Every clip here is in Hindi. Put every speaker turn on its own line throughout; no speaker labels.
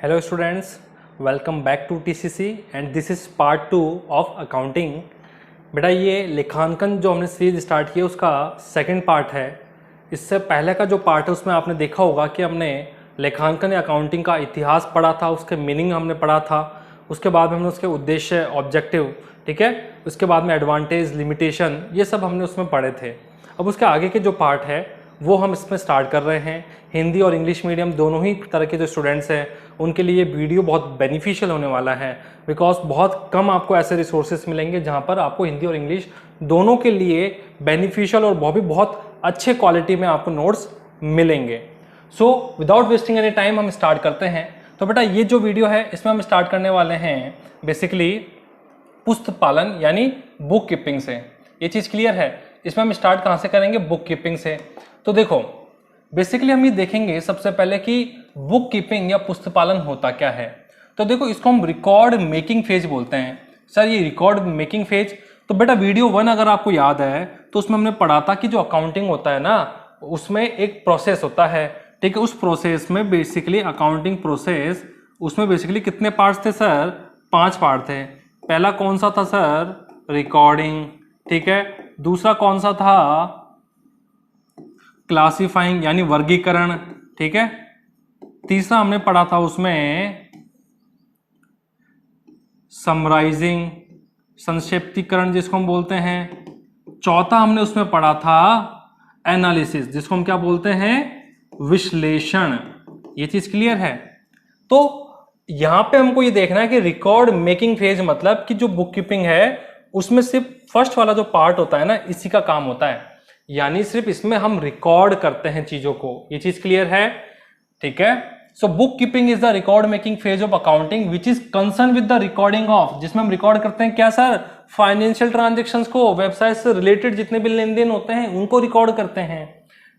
Hello students, welcome back to TCC and this is part 2 of accounting. बेटा ये लेखांकन जो हमने सीरीज स्टार्ट की है उसका सेकंड पार्ट है। इससे पहले का जो पार्ट है उसमें आपने देखा होगा कि हमने लेखांकन या अकाउंटिंग का इतिहास पढ़ा था, उसके मीनिंग हमने पढ़ा था, उसके बाद में हमने उसके उद्देश्य ऑब्जेक्टिव, ठीक है, उसके बाद में एडवांटेज लिमिटेशन, ये सब हमने उसमें पढ़े थे। अब उसके आगे के जो पार्ट है वो हम इसमें स्टार्ट कर रहे हैं। हिंदी और इंग्लिश मीडियम दोनों ही तरह के जो स्टूडेंट्स हैं उनके लिए वीडियो बहुत बेनिफिशियल होने वाला है, बिकॉज बहुत कम आपको ऐसे रिसोर्सेज मिलेंगे जहां पर आपको हिंदी और इंग्लिश दोनों के लिए बेनिफिशियल और बहुत भी बहुत अच्छे क्वालिटी में आपको नोट्स मिलेंगे। So without wasting any time हम स्टार्ट करते हैं। तो बेटा ये जो वीडियो है इसमें हम स्टार्ट करने वाले हैं बेसिकली पुस्तक पालन यानी बुक कीपिंग से। ये चीज़ क्लियर है। इसमें हम स्टार्ट कहाँ से करेंगे? बुक कीपिंग से। तो देखो बेसिकली हम ये देखेंगे सबसे पहले कि बुक कीपिंग या पुस्तक पालन होता क्या है। तो देखो इसको हम रिकॉर्ड मेकिंग फेज बोलते हैं। सर ये रिकॉर्ड मेकिंग फेज, तो बेटा वीडियो 1 अगर आपको याद है तो उसमें हमने पढ़ा था कि जो अकाउंटिंग होता है ना उसमें एक प्रोसेस होता है, ठीक है। उस प्रोसेस में बेसिकली अकाउंटिंग प्रोसेस, उसमें बेसिकली कितने पार्ट्स थे सर? 5 पार्ट थे। पहला कौन सा था सर? रिकॉर्डिंग, ठीक है। दूसरा कौन सा था? क्लासिफाइंग यानी वर्गीकरण, ठीक है। तीसरा हमने पढ़ा था उसमें समराइजिंग, संक्षिप्तीकरण जिसको हम बोलते हैं। चौथा हमने उसमें पढ़ा था एनालिसिस, जिसको हम क्या बोलते हैं? विश्लेषण। ये चीज क्लियर है। तो यहां पे हमको ये देखना है कि रिकॉर्ड मेकिंग फेज मतलब कि जो बुक कीपिंग है उसमें सिर्फ फर्स्ट वाला जो पार्ट होता है ना इसी का काम होता है, यानी सिर्फ इसमें हम रिकॉर्ड करते हैं चीजों को। ये चीज क्लियर है, ठीक है। So book keeping is the record making phase of accounting which is concern with the recording of, जिसमें हम रिकॉर्ड करते हैं क्या सर? फाइनेंशियल ट्रांजेक्शंस को, वेबसाइट से रिलेटेड जितने भी लेन देन होते हैं उनको रिकॉर्ड करते हैं,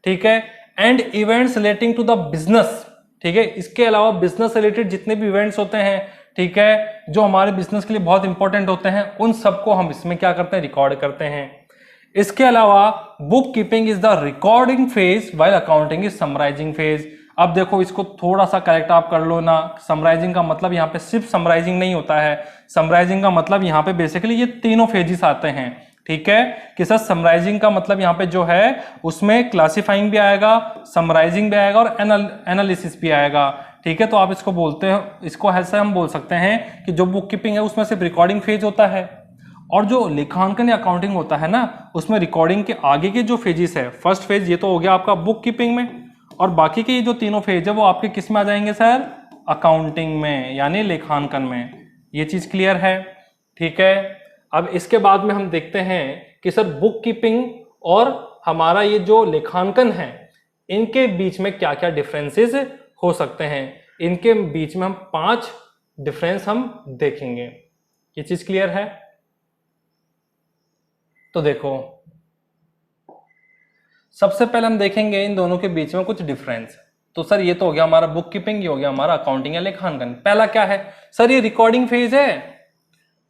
ठीक है। And events relating to the business, ठीक है। इसके अलावा बिजनेस रिलेटेड जितने भी इवेंट्स होते हैं, ठीक है, जो हमारे बिजनेस के लिए बहुत इंपॉर्टेंट होते हैं उन सबको हम इसमें क्या करते हैं? रिकॉर्ड करते हैं। इसके अलावा bookkeeping is the recording phase while accounting is summarising phase. अब देखो इसको थोड़ा सा करेक्ट आप कर लो ना। समराइजिंग का मतलब यहाँ पे सिर्फ समराइजिंग नहीं होता है। समराइजिंग का मतलब यहाँ पे बेसिकली ये तीनों फेजेस आते हैं, ठीक है। कि सर समराइजिंग का मतलब यहाँ पे जो है उसमें क्लासिफाइंग भी आएगा, समराइजिंग भी आएगा और एनालिसिस भी आएगा, ठीक है। तो आप इसको बोलते हैं, इसको ऐसे हम बोल सकते हैं कि जो बुक कीपिंग है उसमें सिर्फ रिकॉर्डिंग फेज होता है, और जो लेखांकन या अकाउंटिंग होता है ना उसमें रिकॉर्डिंग के आगे के जो फेजेस है, फर्स्ट फेज ये तो हो गया आपका बुक कीपिंग में, और बाकी के ये जो तीनों फेज है वो आपके किस में आ जाएंगे सर? अकाउंटिंग में यानी लेखांकन में। ये चीज क्लियर है, ठीक है। अब इसके बाद में हम देखते हैं कि सर बुक कीपिंग और हमारा ये जो लेखांकन है इनके बीच में क्या क्या डिफरेंसेस हो सकते हैं। इनके बीच में हम 5 डिफरेंस हम देखेंगे। ये चीज क्लियर है। तो देखो सबसे पहले हम देखेंगे इन दोनों के बीच में कुछ डिफरेंस। तो सर ये तो हो गया हमारा बुक कीपिंग, ये हो गया हमारा अकाउंटिंग या लेखांकन। पहला क्या है सर? ये रिकॉर्डिंग फेज है,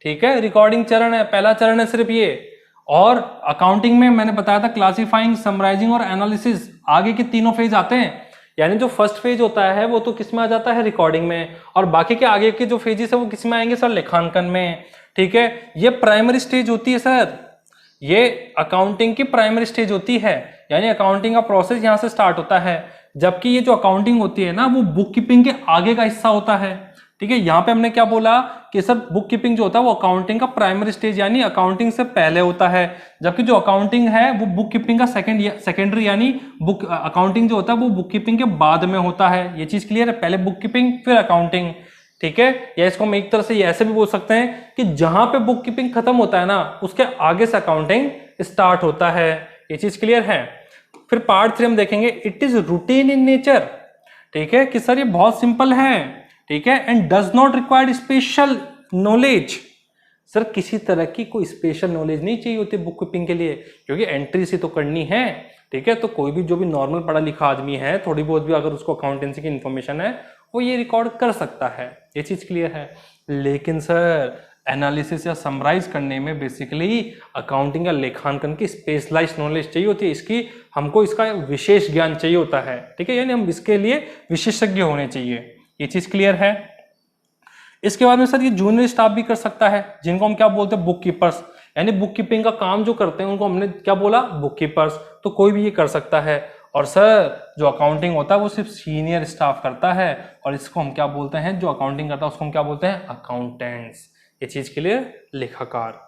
ठीक है। रिकॉर्डिंग चरण है, पहला चरण है सिर्फ ये। और अकाउंटिंग में मैंने बताया था क्लासिफाइंग, समराइजिंग और एनालिसिस, आगे के तीनों फेज आते हैं। यानी जो फर्स्ट फेज होता है वो तो किस में आ जाता है? रिकॉर्डिंग में, और बाकी के आगे के जो फेजेस है वो किस में आएंगे सर? लेखांकन में, ठीक है। ये प्राइमरी स्टेज होती है सर, ये अकाउंटिंग की प्राइमरी स्टेज होती है, यानी अकाउंटिंग का प्रोसेस यहां से स्टार्ट होता है। जबकि ये जो अकाउंटिंग होती है ना वो बुक कीपिंग के आगे का हिस्सा होता है, ठीक है। यहां पे हमने क्या बोला कि सर बुक कीपिंग जो होता है वो अकाउंटिंग का प्राइमरी स्टेज यानी अकाउंटिंग से पहले होता है, जबकि जो अकाउंटिंग है वो बुक कीपिंग का सेकेंडरी यानी बुक अकाउंटिंग जो होता है वो बुक कीपिंग के बाद में होता है। ये चीज क्लियर है, पहले बुक कीपिंग फिर अकाउंटिंग, ठीक है। या इसको हम एक तरह से ऐसे भी बोल सकते हैं कि जहां पे बुक कीपिंग खत्म होता है ना उसके आगे से अकाउंटिंग स्टार्ट होता है। ये चीज क्लियर है। फिर पार्ट 3 हम देखेंगे it is routine in nature, ठीक है, कि सर ये बहुत सिंपल है, ठीक है। And does not required special knowledge. Sir किसी तरह की कोई स्पेशल नॉलेज नहीं चाहिए होती बुक कीपिंग के लिए, क्योंकि एंट्री से तो करनी है, ठीक है। तो कोई भी जो भी नॉर्मल पढ़ा लिखा आदमी है, थोड़ी बहुत भी अगर उसको अकाउंटेंसी की इंफॉर्मेशन है वो ये रिकॉर्ड कर सकता है। ये चीज क्लियर है। लेकिन सर एनालिसिस या समराइज करने में बेसिकली अकाउंटिंग या लेखांकन की स्पेशलाइज्ड नॉलेज चाहिए होती है, इसकी हमको इसका विशेष ज्ञान चाहिए होता है, ठीक है। यानी हम इसके लिए विशेषज्ञ होने चाहिए। ये चीज क्लियर है। इसके बाद में सर ये जूनियर स्टाफ भी कर सकता है, जिनको हम क्या बोलते हैं, बुक कीपर्स, यानी बुक कीपिंग का काम जो करते हैं उनको हमने क्या बोला, बुक कीपर्स। तो कोई भी ये कर सकता है। और सर जो अकाउंटिंग होता है वो सिर्फ सीनियर स्टाफ करता है, और इसको हम क्या बोलते हैं, जो अकाउंटिंग करता है उसको हम क्या बोलते हैं, अकाउंटेंट्स। ये चीज के लिए लेखाकार।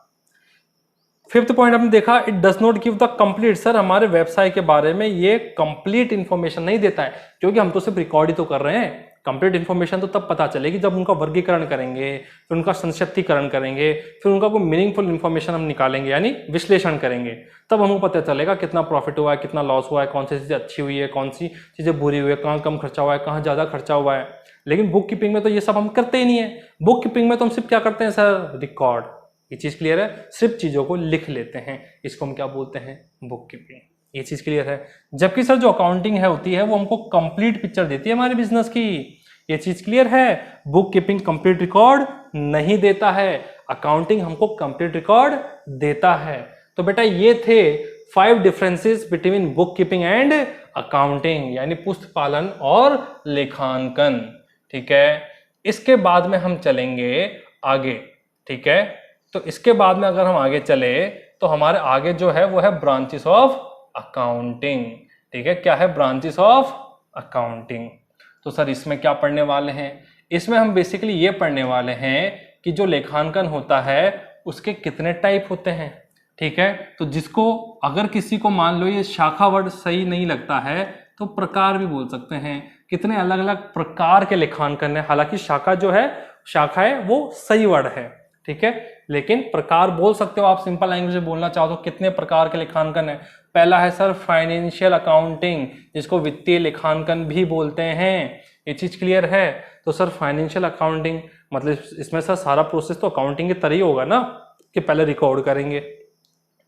फिफ्थ पॉइंट हमने देखा, it does not give the complete. Sir हमारे व्यवसाय के बारे में ये कंप्लीट इंफॉर्मेशन नहीं देता है, क्योंकि हम तो सिर्फ रिकॉर्ड ही तो कर रहे हैं। कंप्लीट इंफॉर्मेशन तो तब पता चलेगी जब उनका वर्गीकरण करेंगे, फिर उनका संक्षिप्तीकरण करेंगे, फिर उनका कोई मीनिंगफुल इंफॉर्मेशन हम निकालेंगे, यानी विश्लेषण करेंगे, तब हमको पता चलेगा कितना प्रॉफिट हुआ है, कितना लॉस हुआ है, कौन सी चीजें अच्छी हुई है, कौन सी चीजें बुरी हुई है, कहाँ कम खर्चा हुआ है, कहाँ ज्यादा खर्चा हुआ है। लेकिन बुक कीपिंग में तो ये सब हम करते ही नहीं है। बुक कीपिंग में तो हम सिर्फ क्या करते हैं सर, रिकॉर्ड। ये चीज क्लियर है, सिर्फ चीजों को लिख लेते हैं, इसको हम क्या बोलते हैं, बुक कीपिंग। ये चीज क्लियर है। जबकि सर जो अकाउंटिंग है होती है वो हमको कंप्लीट पिक्चर देती है हमारे बिजनेस की। ये चीज क्लियर है। बुक कीपिंग कंप्लीट रिकॉर्ड नहीं देता है, अकाउंटिंग हमको कंप्लीट रिकॉर्ड देता है। तो बेटा ये थे 5 differences between book keeping and accounting, यानी पुस्तक पालन और लेखांकन। ठीक है, इसके बाद में हम चलेंगे आगे। ठीक है, तो इसके बाद में अगर हम आगे चले तो हमारे आगे जो है वो है ब्रांचेस ऑफ अकाउंटिंग। ठीक है, क्या है, ब्रांचेस ऑफ अकाउंटिंग। तो सर इसमें क्या पढ़ने वाले हैं, इसमें हम बेसिकली ये पढ़ने वाले हैं कि जो लेखांकन होता है उसके कितने टाइप होते हैं। ठीक है, तो जिसको अगर किसी को मान लो ये शाखा वर्ड सही नहीं लगता है तो प्रकार भी बोल सकते हैं। कितने अलग अलग प्रकार के लेखांकन है, हालांकि शाखा जो है, शाखा है वो सही वर्ड है। ठीक है, लेकिन प्रकार बोल सकते हो आप, सिंपल लैंग्वेज में बोलना चाहो तो कितने प्रकार के लेखांकन है। पहला है सर फाइनेंशियल अकाउंटिंग, जिसको वित्तीय लेखांकन भी बोलते हैं। ये चीज क्लियर है। तो सर फाइनेंशियल अकाउंटिंग मतलब इसमें सर सारा प्रोसेस तो अकाउंटिंग के तरह ही होगा ना, कि पहले रिकॉर्ड करेंगे,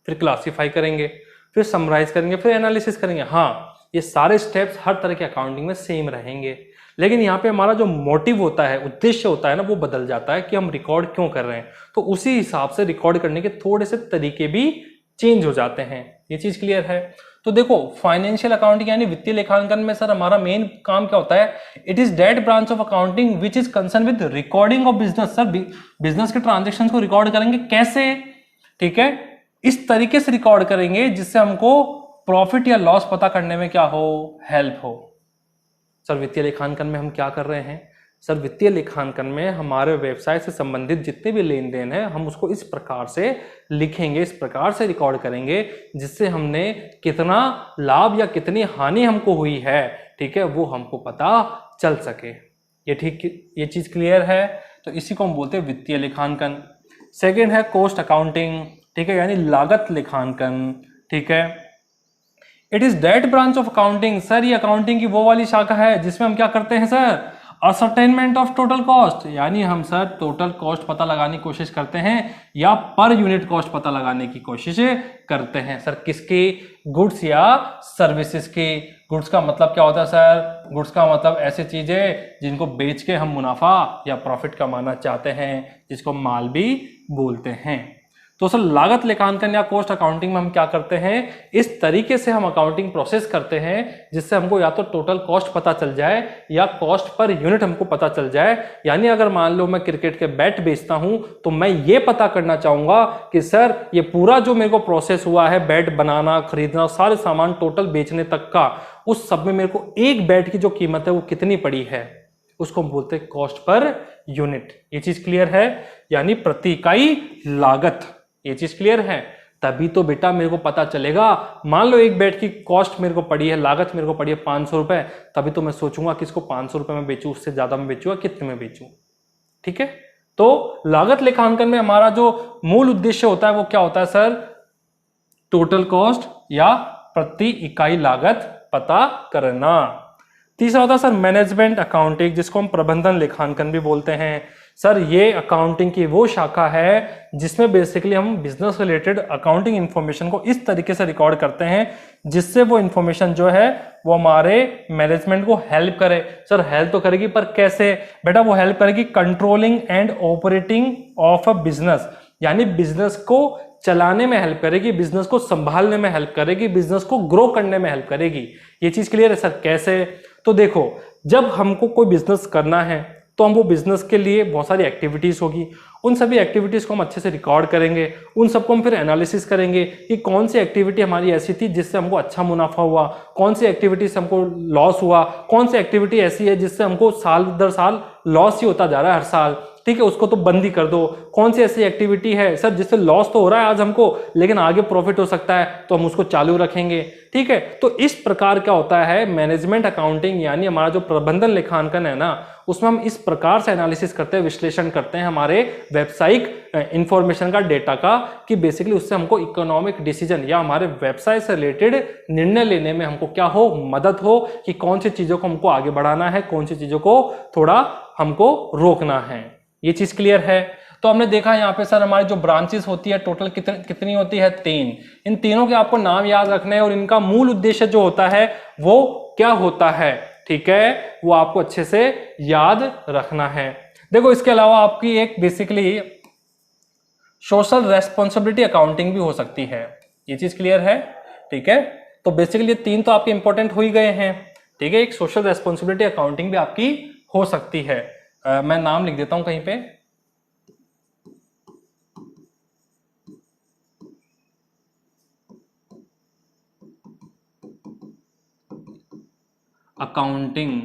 फिर क्लासिफाई करेंगे, फिर समराइज करेंगे, फिर एनालिसिस करेंगे। हाँ, ये सारे स्टेप्स हर तरह के अकाउंटिंग में सेम रहेंगे, लेकिन यहाँ पे हमारा जो मोटिव होता है, उद्देश्य होता है ना, वो बदल जाता है कि हम रिकॉर्ड क्यों कर रहे हैं। तो उसी हिसाब से रिकॉर्ड करने के थोड़े से तरीके भी चेंज हो जाते हैं। ये चीज क्लियर है। तो देखो फाइनेंशियल अकाउंटिंग यानी वित्तीय लेखांकन में सर हमारा मेन काम क्या होता है, it is that branch of accounting which is concern with recording of business. Sir business के ट्रांजेक्शन को रिकॉर्ड करेंगे कैसे, ठीक है, इस तरीके से रिकॉर्ड करेंगे जिससे हमको प्रॉफिट या लॉस पता करने में क्या हो, हेल्प हो। सर वित्तीय लेखांकन में हम क्या कर रहे हैं, सर वित्तीय लेखांकन में हमारे व्यवसाय से संबंधित जितने भी लेन देन है हम उसको इस प्रकार से लिखेंगे, इस प्रकार से रिकॉर्ड करेंगे जिससे हमने कितना लाभ या कितनी हानि हमको हुई है, ठीक है, वो हमको पता चल सके। ये ठीक, ये चीज क्लियर है। तो इसी को हम बोलते हैं वित्तीय लेखांकन। सेकेंड है कॉस्ट अकाउंटिंग, ठीक है, यानी लागत लेखांकन। ठीक है, it is that branch of accounting. Sir ये अकाउंटिंग की वो वाली शाखा है जिसमें हम क्या करते हैं sir, ascertainment of total cost, यानी हम सर टोटल कॉस्ट पता लगाने की कोशिश करते हैं या पर यूनिट कॉस्ट पता लगाने की कोशिश करते हैं। सर किसकी, गुड्स या सर्विसेज की। गुड्स का मतलब क्या होता है सर, गुड्स का मतलब ऐसी चीजें जिनको बेच के हम मुनाफा या प्रॉफिट कमाना चाहते हैं, जिसको माल भी बोलते हैं। तो सर लागत लेखांकन या कॉस्ट अकाउंटिंग में हम क्या करते हैं, इस तरीके से हम अकाउंटिंग प्रोसेस करते हैं जिससे हमको या तो टोटल कॉस्ट पता चल जाए या कॉस्ट पर यूनिट हमको पता चल जाए। यानी अगर मान लो मैं क्रिकेट के बैट बेचता हूं तो मैं ये पता करना चाहूंगा कि सर ये पूरा जो मेरे को प्रोसेस हुआ है, बैट बनाना, खरीदना, सारे सामान टोटल बेचने तक का, उस सब में मेरे को एक बैट की जो कीमत है वो कितनी पड़ी है, उसको हम बोलते हैं कॉस्ट पर यूनिट। ये चीज क्लियर है, यानी प्रति इकाई लागत। ये चीज क्लियर है। तभी तो बेटा मेरे को पता चलेगा, मान लो एक बैट की कॉस्ट मेरे को पड़ी है, लागत मेरे को पड़ी है 500 रुपए, तभी तो मैं सोचूंगा कि इसको 500 रुपए में बेचूं, उससे ज्यादा में बेचूं, कितने में बेचूं। ठीक है, तो लागत लेखांकन में हमारा जो मूल उद्देश्य होता है वो क्या होता है सर, टोटल कॉस्ट या प्रति इकाई लागत पता करना। तीसरा होता है सर मैनेजमेंट अकाउंटिंग, जिसको हम प्रबंधन लेखांकन भी बोलते हैं। सर ये अकाउंटिंग की वो शाखा है जिसमें बेसिकली हम बिजनेस रिलेटेड अकाउंटिंग इंफॉर्मेशन को इस तरीके से रिकॉर्ड करते हैं जिससे वो इंफॉर्मेशन जो है वो हमारे मैनेजमेंट को हेल्प करे। सर हेल्प तो करेगी, पर कैसे बेटा, वो हेल्प करेगी controlling and operating of a business, यानी बिजनेस को चलाने में हेल्प करेगी, बिजनेस को संभालने में हेल्प करेगी, बिजनेस को ग्रो करने में हेल्प करेगी। ये चीज क्लियर है सर, कैसे, तो देखो जब हमको कोई बिजनेस करना है तो हम वो बिजनेस के लिए बहुत सारी एक्टिविटीज़ होगी, उन सभी एक्टिविटीज़ को हम अच्छे से रिकॉर्ड करेंगे, उन सबको हम फिर एनालिसिस करेंगे कि कौन सी एक्टिविटी हमारी ऐसी थी जिससे हमको अच्छा मुनाफा हुआ, कौन सी एक्टिविटी से हमको लॉस हुआ, कौन सी एक्टिविटी ऐसी है जिससे हमको साल दर साल लॉस ही होता जा रहा है हर साल, ठीक है, उसको तो बंद ही कर दो। कौन सी ऐसी एक्टिविटी है सर जिससे लॉस तो हो रहा है आज हमको लेकिन आगे प्रॉफिट हो सकता है, तो हम उसको चालू रखेंगे, ठीक है। तो इस प्रकार क्या होता है मैनेजमेंट अकाउंटिंग यानी हमारा जो प्रबंधन लेखांकन है ना, उसमें हम इस प्रकार से एनालिसिस करते हैं, विश्लेषण करते हैं हमारे वेबसाइट इंफॉर्मेशन का, डेटा का, कि बेसिकली उससे हमको इकोनॉमिक डिसीजन या हमारे व्यवसाय से रिलेटेड निर्णय लेने में हमको क्या हो, मदद हो कि कौन सी चीजों को हमको आगे बढ़ाना है, कौन सी चीजों को थोड़ा हमको रोकना है। ये चीज क्लियर है। तो हमने देखा यहाँ पे सर हमारी जो ब्रांचेस होती है टोटल कितनी होती है, 3। इन तीनों के आपको नाम याद रखने हैं और इनका मूल उद्देश्य जो होता है वो क्या होता है, ठीक है, वो आपको अच्छे से याद रखना है। देखो इसके अलावा आपकी एक बेसिकली सोशल रेस्पॉन्सिबिलिटी अकाउंटिंग भी हो सकती है, ये चीज क्लियर है, ठीक है। तो बेसिकली ये 3 तो आपके इंपॉर्टेंट हो ही गए हैं, ठीक है। एक सोशल रेस्पॉन्सिबिलिटी अकाउंटिंग भी आपकी हो सकती है। मैं नाम लिख देता हूं कहीं पे, अकाउंटिंग।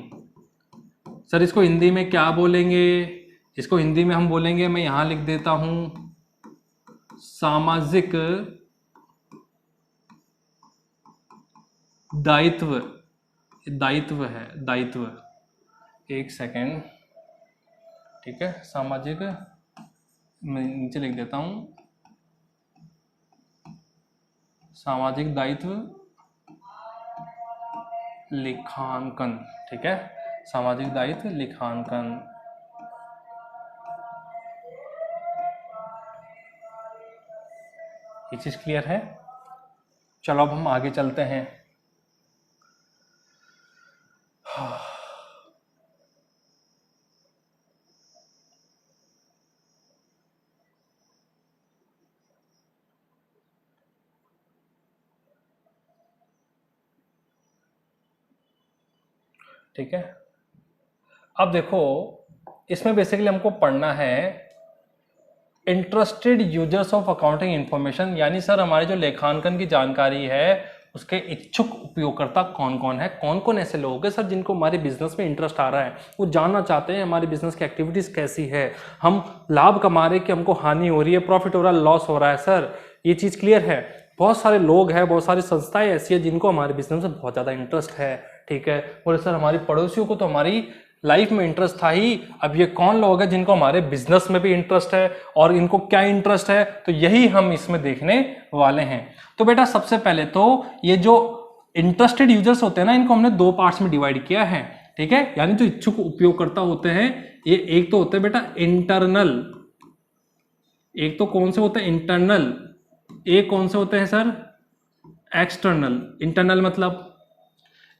सर इसको हिंदी में क्या बोलेंगे, इसको हिंदी में हम बोलेंगे, मैं यहां लिख देता हूं सामाजिक दायित्व, दायित्व है, दायित्व, एक सेकेंड, ठीक है, सामाजिक, मैं नीचे लिख देता हूं सामाजिक दायित्व लेखांकन, ठीक है, सामाजिक दायित्व लेखांकन। ये चीज क्लियर है। चलो अब हम आगे चलते हैं। ठीक है, अब देखो इसमें बेसिकली हमको पढ़ना है interested users of accounting information, यानी सर हमारे जो लेखांकन की जानकारी है उसके इच्छुक उपयोगकर्ता कौन कौन है, कौन कौन ऐसे लोग हैं सर जिनको हमारे बिजनेस में इंटरेस्ट आ रहा है, वो जानना चाहते हैं हमारी बिजनेस की एक्टिविटीज कैसी है, हम लाभ कमा रहे हैं कि हमको हानि हो रही है, प्रॉफिट हो रहा है, लॉस हो रहा है, सर ये चीज क्लियर है। बहुत सारे लोग हैं, बहुत सारी संस्थाएं ऐसी है जिनको हमारे बिजनेस में बहुत ज्यादा इंटरेस्ट है, ठीक है। बोले सर हमारी पड़ोसियों को तो हमारी लाइफ में इंटरेस्ट था ही, अब ये कौन लोग हैं जिनको हमारे बिजनेस में भी इंटरेस्ट है और इनको क्या इंटरेस्ट है, तो यही हम इसमें देखने वाले हैं। तो बेटा सबसे पहले तो ये जो इंटरेस्टेड यूजर्स होते हैं ना, इनको हमने 2 पार्ट्स में डिवाइड किया है, ठीक है, यानी जो इच्छुक उपयोगकर्ता होते हैं ये एक तो होते हैं बेटा इंटरनल, एक तो कौन से होते हैं इंटरनल, एक कौन से होते हैं सर एक्सटर्नल।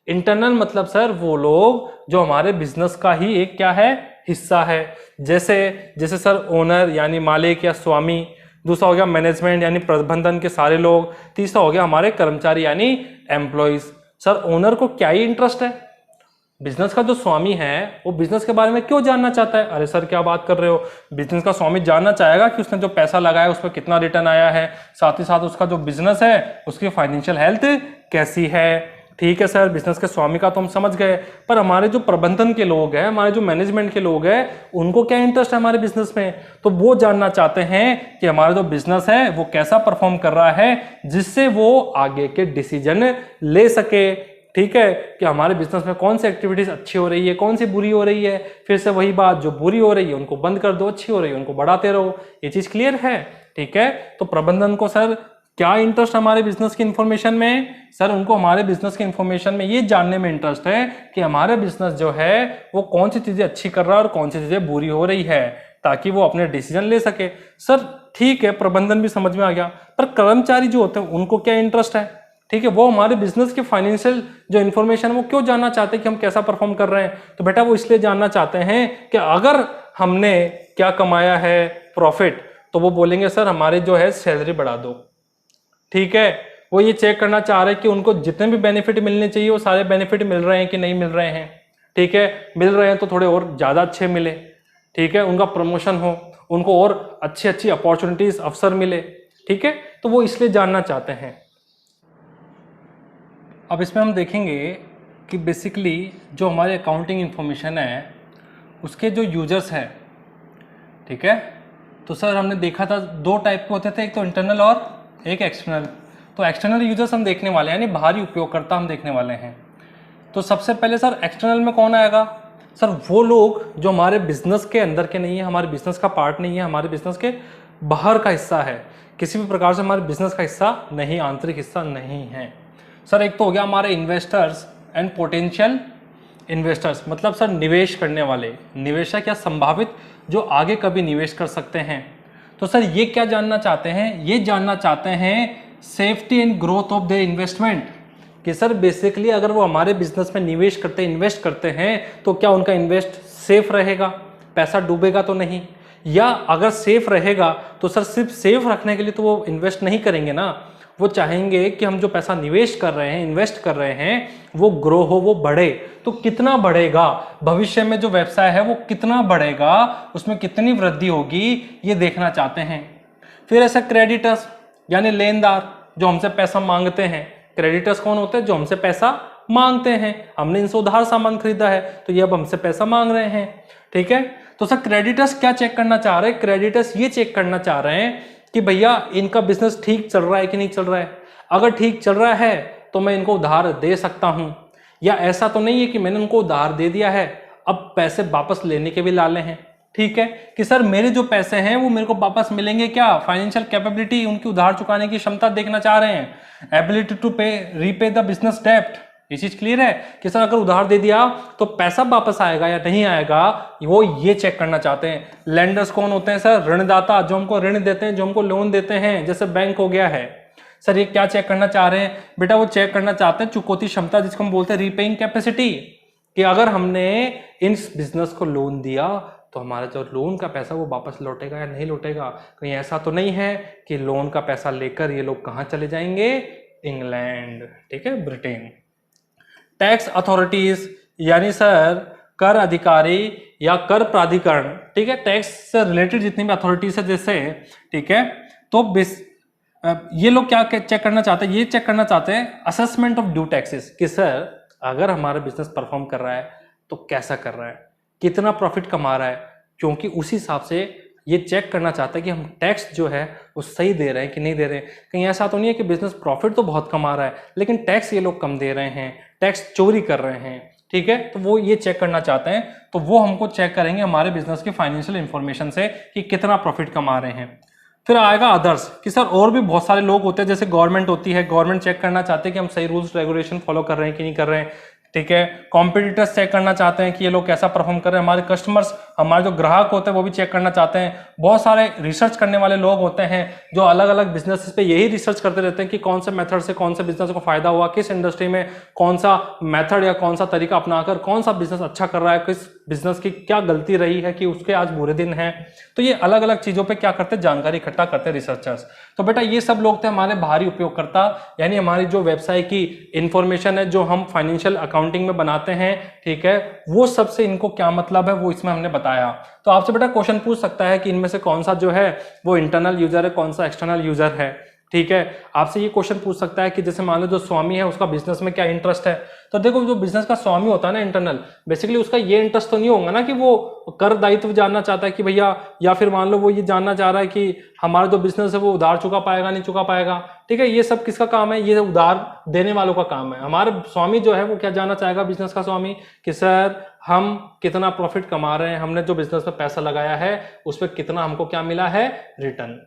इंटरनल मतलब सर वो लोग जो हमारे बिजनेस का ही एक क्या है हिस्सा है, जैसे जैसे सर ओनर यानी मालिक या स्वामी, दूसरा हो गया मैनेजमेंट यानी प्रबंधन के सारे लोग, तीसरा हो गया हमारे कर्मचारी यानी एम्प्लॉइज। सर ओनर को क्या ही इंटरेस्ट है, बिजनेस का जो स्वामी है वो बिजनेस के बारे में क्यों जानना चाहता है, अरे सर क्या बात कर रहे हो, बिजनेस का स्वामी जानना चाहेगा कि उसने जो पैसा लगाया उस पर कितना रिटर्न आया है, साथ ही साथ उसका जो बिजनेस है उसकी फाइनेंशियल हेल्थ कैसी है, ठीक है सर। बिजनेस के स्वामी का तो हम समझ गए, पर हमारे जो प्रबंधन के लोग हैं, हमारे जो मैनेजमेंट के लोग हैं, उनको क्या इंटरेस्ट है हमारे बिजनेस में, तो वो जानना चाहते हैं कि हमारा जो बिजनेस है वो कैसा परफॉर्म कर रहा है जिससे वो आगे के डिसीजन ले सके, ठीक है, कि हमारे बिजनेस में कौन सी एक्टिविटीज अच्छी हो रही है, कौन सी बुरी हो रही है, फिर से वही बात, जो बुरी हो रही है उनको बंद कर दो, अच्छी हो रही है उनको बढ़ाते रहो, ये चीज क्लियर है, ठीक है। तो प्रबंधन को सर क्या इंटरेस्ट हमारे बिजनेस की इंफॉर्मेशन में, सर उनको हमारे बिजनेस की इंफॉर्मेशन में ये जानने में इंटरेस्ट है कि हमारे बिजनेस जो है वो कौन सी चीजें अच्छी कर रहा है और कौन सी चीजें बुरी हो रही है, ताकि वो अपने डिसीजन ले सके। सर ठीक है, प्रबंधन भी समझ में आ गया, पर कर्मचारी जो होते हैं उनको क्या इंटरेस्ट है, ठीक है, वो हमारे बिजनेस के फाइनेंशियल जो इन्फॉर्मेशन वो क्यों जानना चाहते हैं कि हम कैसा परफॉर्म कर रहे हैं, तो बेटा वो इसलिए जानना चाहते हैं कि अगर हमने क्या कमाया है प्रॉफिट, तो वो बोलेंगे सर हमारे जो है सैलरी बढ़ा दो, ठीक है। वो ये चेक करना चाह रहे हैं कि उनको जितने भी बेनिफिट मिलने चाहिए वो सारे बेनिफिट मिल रहे हैं कि नहीं मिल रहे हैं, ठीक है, मिल रहे हैं तो थोड़े और ज़्यादा अच्छे मिले, ठीक है, उनका प्रमोशन हो, उनको और अच्छी अच्छी अपॉर्चुनिटीज अवसर मिले, ठीक है, तो वो इसलिए जानना चाहते हैं। अब इसमें हम देखेंगे कि बेसिकली जो हमारे अकाउंटिंग इंफॉर्मेशन है उसके जो यूजर्स हैं, ठीक है, तो सर हमने देखा था दो टाइप के होते थे, एक तो इंटरनल और एक एक्सटर्नल। तो एक्सटर्नल यूजर्स हम देखने वाले हैं, यानी बाहरी उपयोगकर्ता हम देखने वाले हैं। तो सबसे पहले सर एक्सटर्नल में कौन आएगा? सर वो लोग जो हमारे बिजनेस के अंदर के नहीं है, हमारे बिजनेस का पार्ट नहीं है, हमारे बिजनेस के बाहर का हिस्सा है, किसी भी प्रकार से हमारे बिजनेस का हिस्सा नहीं, आंतरिक हिस्सा नहीं है। सर एक तो हो गया हमारे इन्वेस्टर्स एंड पोटेंशियल इन्वेस्टर्स, मतलब सर निवेश करने वाले, निवेशक या संभावित जो आगे कभी निवेश कर सकते हैं। तो सर ये क्या जानना चाहते हैं? ये जानना चाहते हैं safety and growth of the investment, कि सर बेसिकली अगर वो हमारे बिजनेस में निवेश करते इन्वेस्ट करते हैं तो क्या उनका इन्वेस्ट सेफ रहेगा, पैसा डूबेगा तो नहीं, या अगर सेफ रहेगा तो सर सिर्फ सेफ रखने के लिए तो वो इन्वेस्ट नहीं करेंगे ना, वो चाहेंगे कि हम जो पैसा निवेश कर रहे हैं, इन्वेस्ट कर रहे हैं, वो ग्रो हो, वो बढ़े। तो कितना बढ़ेगा, भविष्य में जो व्यवसाय है वो कितना बढ़ेगा, उसमें कितनी वृद्धि होगी, ये देखना चाहते हैं। फिर ऐसे क्रेडिटर्स यानी लेनदार जो हमसे पैसा मांगते हैं, क्रेडिटर्स कौन होते हैं? जो हमसे पैसा मांगते हैं, हमने इनसे उधार सामान खरीदा है तो ये अब हमसे पैसा मांग रहे हैं, ठीक है। तो सर क्रेडिटर्स क्या चेक करना चाह रहे हैं? क्रेडिटर्स ये चेक करना चाह रहे हैं कि भैया इनका बिजनेस ठीक चल रहा है कि नहीं चल रहा है। अगर ठीक चल रहा है तो मैं इनको उधार दे सकता हूं, या ऐसा तो नहीं है कि मैंने उनको उधार दे दिया है अब पैसे वापस लेने के भी लाले हैं, ठीक है, कि सर मेरे जो पैसे हैं वो मेरे को वापस मिलेंगे क्या, फाइनेंशियल कैपेबिलिटी, उनकी उधार चुकाने की क्षमता देखना चाह रहे हैं, एबिलिटी टू पे रीपे द बिजनेस डेप्ट। ये चीज क्लियर है कि सर अगर उधार दे दिया तो पैसा वापस आएगा या नहीं आएगा, वो ये चेक करना चाहते हैं। लेंडर्स कौन होते हैं? सर ऋणदाता, जो हमको ऋण देते हैं, जो हमको लोन देते हैं, जैसे बैंक हो गया है। सर ये क्या चेक करना चाह रहे हैं? बेटा वो चेक करना चाहते हैं चुकौती क्षमता, जिसको हम बोलते हैं रीपेइंग कैपेसिटी, कि अगर हमने इस बिजनेस को लोन दिया तो हमारा जो लोन का पैसा वो वापस लौटेगा या नहीं लौटेगा। कहीं ऐसा तो नहीं है कि लोन का पैसा लेकर ये लोग कहाँ चले जाएंगे? इंग्लैंड, ठीक है, ब्रिटेन। टैक्स अथॉरिटीज यानी सर कर अधिकारी या कर प्राधिकरण, ठीक है, टैक्स से रिलेटेड जितनी भी अथॉरिटीज है जैसे, ठीक है, तो ये लोग क्या चेक करना चाहते हैं? ये चेक करना चाहते हैं असेसमेंट ऑफ ड्यू टैक्सेस, कि सर अगर हमारा बिजनेस परफॉर्म कर रहा है तो कैसा कर रहा है, कितना प्रॉफिट कमा रहा है, क्योंकि उसी हिसाब से ये चेक करना चाहता है कि हम टैक्स जो है वो सही दे रहे हैं कि नहीं दे रहे हैं। कहीं ऐसा तो नहीं है कि बिजनेस प्रॉफिट तो बहुत कमा रहा है लेकिन टैक्स ये लोग कम दे रहे हैं, टैक्स चोरी कर रहे हैं, ठीक है, तो वो ये चेक करना चाहते हैं। तो वो हमको चेक करेंगे हमारे बिजनेस की फाइनेंशियल इंफॉर्मेशन से कि कितना प्रॉफिट कमा रहे हैं। फिर आएगा अदर्स, कि सर और भी बहुत सारे लोग होते हैं, जैसे गवर्नमेंट होती है, गवर्नमेंट चेक करना चाहते हैं कि हम सही रूल्स रेगुलेशन फॉलो कर रहे हैं कि नहीं कर रहे हैं, ठीक है। कॉम्पिटिटर्स चेक करना चाहते हैं कि ये लोग कैसा परफॉर्म कर रहे हैं। हमारे कस्टमर्स, हमारे जो ग्राहक होते हैं वो भी चेक करना चाहते हैं। बहुत सारे रिसर्च करने वाले लोग होते हैं जो अलग अलग बिजनेस पे यही रिसर्च करते रहते हैं कि कौन से मेथड से कौन से बिजनेस को फायदा हुआ, किस इंडस्ट्री में कौन सा मेथड या कौन सा तरीका अपनाकर कौन सा बिजनेस अच्छा कर रहा है, किस बिजनेस की क्या गलती रही है कि उसके आज बुरे दिन हैं। तो ये अलग अलग चीजों पे क्या करते हैं, जानकारी इकट्ठा करते हैं रिसर्चर्स। तो बेटा ये सब लोग थे हमारे बाहरी उपयोगकर्ता, यानी हमारी जो व्यवसाय की इंफॉर्मेशन है जो हम फाइनेंशियल अकाउंटिंग में बनाते हैं, ठीक है, वो सबसे इनको क्या मतलब है वो इसमें हमने बताया। तो आपसे बेटा क्वेश्चन पूछ सकता है कि इनमें से कौन सा जो है वो इंटरनल यूजर है, कौन सा एक्सटर्नल यूजर है, ठीक है। आपसे ये क्वेश्चन पूछ सकता है कि जैसे मान लो जो स्वामी है उसका बिजनेस में क्या इंटरेस्ट है। तो देखो जो बिजनेस का स्वामी होता है ना इंटरनल, बेसिकली उसका ये इंटरेस्ट तो नहीं होगा ना कि वो कर दायित्व जानना चाहता है कि भैया, या फिर मान लो वो ये जानना चाह रहा है कि हमारा जो बिजनेस है वो उधार चुका पाएगा नहीं चुका पाएगा, ठीक है। ये सब किसका काम है? ये उधार देने वालों का काम है। हमारे स्वामी जो है वो क्या जानना चाहेगा, बिजनेस का स्वामी, कि सर हम कितना प्रॉफिट कमा रहे हैं, हमने जो बिजनेस में पैसा लगाया है उस पर कितना हमको क्या मिला है, रिटर्न।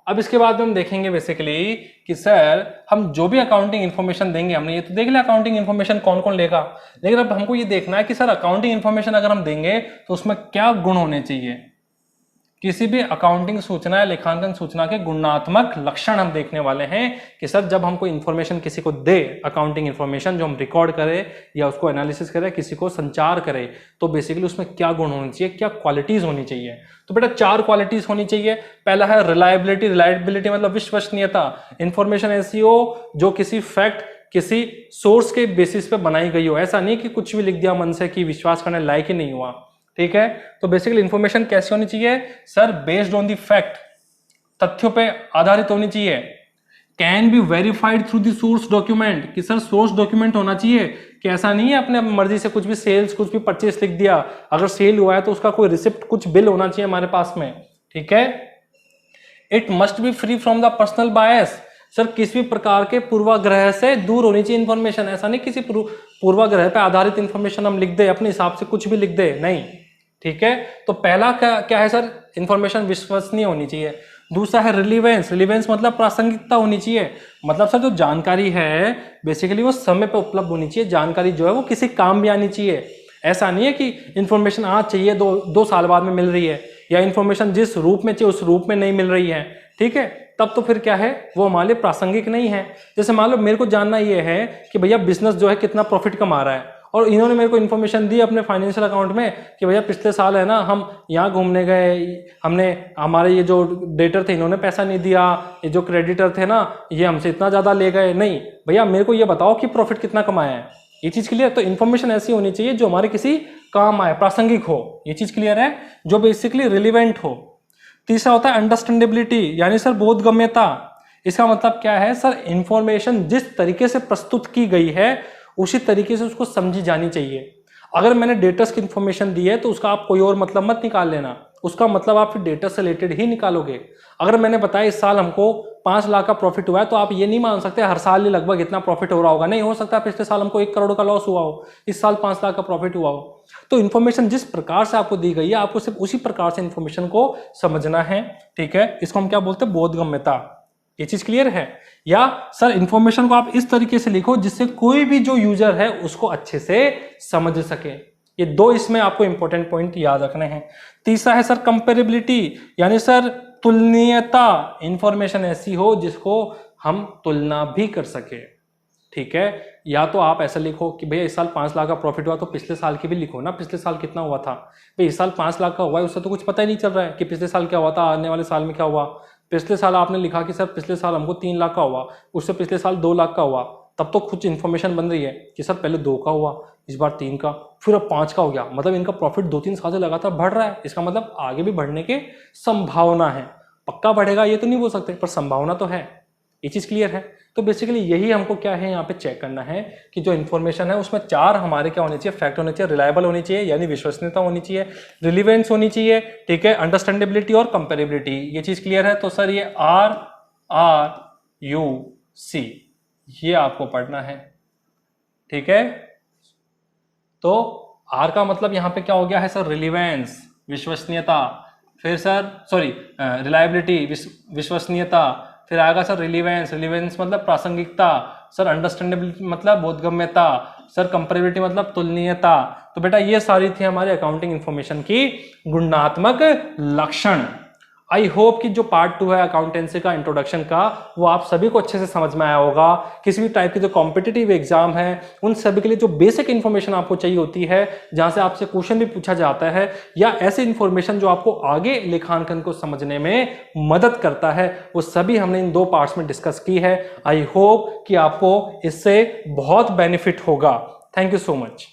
अब इसके बाद में हम देखेंगे बेसिकली कि सर हम जो भी अकाउंटिंग इन्फॉर्मेशन देंगे, हमने ये तो देख लिया अकाउंटिंग इन्फॉर्मेशन कौन कौन लेगा, लेकिन अब हमको ये देखना है कि सर अकाउंटिंग इन्फॉर्मेशन अगर हम देंगे तो उसमें क्या गुण होने चाहिए। किसी भी अकाउंटिंग सूचना या लेखांकन सूचना के गुणात्मक लक्षण हम देखने वाले हैं कि सर जब हम कोई इन्फॉर्मेशन किसी को दे, अकाउंटिंग इन्फॉर्मेशन जो हम रिकॉर्ड करें या उसको एनालिसिस करें, किसी को संचार करें, तो बेसिकली उसमें क्या गुण होने चाहिए, क्या क्वालिटीज होनी चाहिए। तो बेटा 4 क्वालिटीज होनी चाहिए। पहला है रिलायबिलिटी, रिलायबिलिटी मतलब विश्वसनीयता। इंफॉर्मेशन ऐसी हो जो किसी फैक्ट किसी सोर्स के बेसिस पे बनाई गई हो, ऐसा नहीं कि कुछ भी लिख दिया मन से कि विश्वास करने लायक ही नहीं हुआ, ठीक है। तो बेसिकली इंफॉर्मेशन कैसी होनी चाहिए sir, based on the fact, तथ्यों पे आधारित होनी चाहिए। Can be verified through the source document, कि सर सोर्स डॉक्यूमेंट होना चाहिए, कि ऐसा नहीं है अपने मर्जी से कुछ भी सेल्स कुछ भी परचेस लिख दिया, अगर सेल हुआ है तो उसका कोई रिसिप्ट कुछ बिल होना चाहिए हमारे पास में, ठीक है। It must be free from the personal bias, sir किसी भी प्रकार के पूर्वाग्रह से दूर होनी चाहिए इंफॉर्मेशन, ऐसा नहीं किसी पूर्वाग्रह पे आधारित इंफॉर्मेशन हम लिख दे, अपने हिसाब से कुछ भी लिख दे, नहीं, ठीक है। तो पहला क्या है सर, इंफॉर्मेशन विश्वसनीय होनी चाहिए। दूसरा है रिलीवेंस, रिलीवेंस मतलब प्रासंगिकता होनी चाहिए, मतलब सर जो जानकारी है बेसिकली वो समय पे उपलब्ध होनी चाहिए, जानकारी जो है वो किसी काम भी आनी चाहिए। ऐसा नहीं है कि इंफॉर्मेशन आज चाहिए, दो साल बाद में मिल रही है, या इंफॉर्मेशन जिस रूप में चाहिए उस रूप में नहीं मिल रही है, ठीक है, तब तो फिर क्या है वो हमारे लिए प्रासंगिक नहीं है। जैसे मान लो मेरे को जानना ये है कि भैया बिजनेस जो है कितना प्रॉफिट कमा रहा है, और इन्होंने मेरे को इन्फॉर्मेशन दी अपने फाइनेंशियल अकाउंट में कि भैया पिछले साल है ना हम यहाँ घूमने गए, हमने हमारे ये जो डेटर थे इन्होंने पैसा नहीं दिया, ये जो क्रेडिटर थे ना ये हमसे इतना ज़्यादा ले गए, नहीं भैया मेरे को ये बताओ कि प्रॉफिट कितना कमाया है, ये चीज़ क्लियर। तो इन्फॉर्मेशन ऐसी होनी चाहिए जो हमारे किसी काम आए, प्रासंगिक हो, ये चीज़ क्लियर है, जो बेसिकली रिलीवेंट हो। तीसरा होता है अंडरस्टैंडेबिलिटी, यानी सर बोधगम्यता। इसका मतलब क्या है सर, इंफॉर्मेशन जिस तरीके से प्रस्तुत की गई है उसी तरीके से उसको समझी जानी चाहिए। अगर मैंने डेटर्स की इंफॉर्मेशन दी है तो उसका आप कोई और मतलब मत निकाल लेना, उसका मतलब आप फिर डेटा से रिलेटेड ही निकालोगे। अगर मैंने बताया इस साल हमको 5 लाख का प्रॉफिट हुआ है तो आप ये नहीं मान सकते हर साल ही लगभग इतना प्रॉफिट हो रहा होगा, नहीं हो सकता पिछले साल हमको 1 करोड़ का लॉस हुआ हो, इस साल 5 लाख का प्रॉफिट हुआ हो। तो इन्फॉर्मेशन जिस प्रकार से आपको दी गई है आपको सिर्फ उसी प्रकार से इन्फॉर्मेशन को समझना है, ठीक है। इसको हम क्या बोलते हैं, बोधगम्यता, ये चीज क्लियर है। या सर इंफॉर्मेशन को आप इस तरीके से लिखो जिससे कोई भी जो यूजर है उसको अच्छे से समझ सके। ये दो इसमें आपको इंपॉर्टेंट पॉइंट याद रखने हैं। तीसरा है सर कंपेरेबिलिटी, यानी सर तुलनीयता, इंफॉर्मेशन ऐसी हो जिसको हम तुलना भी कर सके, ठीक है। या तो आप ऐसा लिखो कि भैया इस साल 5 लाख का प्रॉफिट हुआ तो पिछले साल की भी लिखो ना, पिछले साल कितना हुआ था, भाई इस साल 5 लाख का हुआ है उससे तो कुछ पता ही नहीं चल रहा है कि पिछले साल क्या हुआ था, आने वाले साल में क्या हुआ। पिछले साल आपने लिखा कि सर पिछले साल हमको 3 लाख का हुआ, उससे पिछले साल 2 लाख का हुआ, तब तो कुछ इन्फॉर्मेशन बन रही है कि सर पहले 2 का हुआ, इस बार 3 का, फिर अब 5 का हो गया, मतलब इनका प्रॉफिट 2-3 साल से लगातार बढ़ रहा है, इसका मतलब आगे भी बढ़ने के संभावना है। पक्का बढ़ेगा ये तो नहीं बोल सकते पर संभावना तो है, ये चीज क्लियर है। तो बेसिकली यही हमको क्या है यहाँ पे चेक करना है कि जो इन्फॉर्मेशन है उसमें 4 हमारे क्या होने चाहिए, फैक्ट होने चाहिए, रिलायबल होनी चाहिए यानी विश्वसनीयता होनी चाहिए, रिलीवेंस होनी चाहिए, ठीक है, अंडरस्टैंडेबिलिटी और कंपेरेबिलिटी, ये चीज क्लियर है। तो सर ये RRUC ये आपको पढ़ना है, ठीक है। तो R का मतलब यहाँ पे क्या हो गया है सर, रिलीवेंस विश्वसनीयता, फिर सर सॉरी रिलायबिलिटी विश्वसनीयता, फिर आएगा सर रिलीवेंस, रिलीवेंस मतलब प्रासंगिकता, सर अंडरस्टैंडेबिलिटी मतलब बोधगम्यता, सर कंपेरेबिलिटी मतलब तुलनीयता। तो बेटा ये सारी थी हमारे अकाउंटिंग इंफॉर्मेशन की गुणात्मक लक्षण। आई होप कि जो पार्ट 2 है अकाउंटेंसी का इंट्रोडक्शन का वो आप सभी को अच्छे से समझ में आया होगा। किसी भी टाइप की जो कॉम्पिटिटिव एग्जाम है उन सभी के लिए जो बेसिक इन्फॉर्मेशन आपको चाहिए होती है, जहां से आपसे क्वेश्चन भी पूछा जाता है, या ऐसे इन्फॉर्मेशन जो आपको आगे लेखांकन को समझने में मदद करता है, वो सभी हमने इन 2 पार्ट्स में डिस्कस की है। आई होप कि आपको इससे बहुत बेनिफिट होगा। Thank you so much.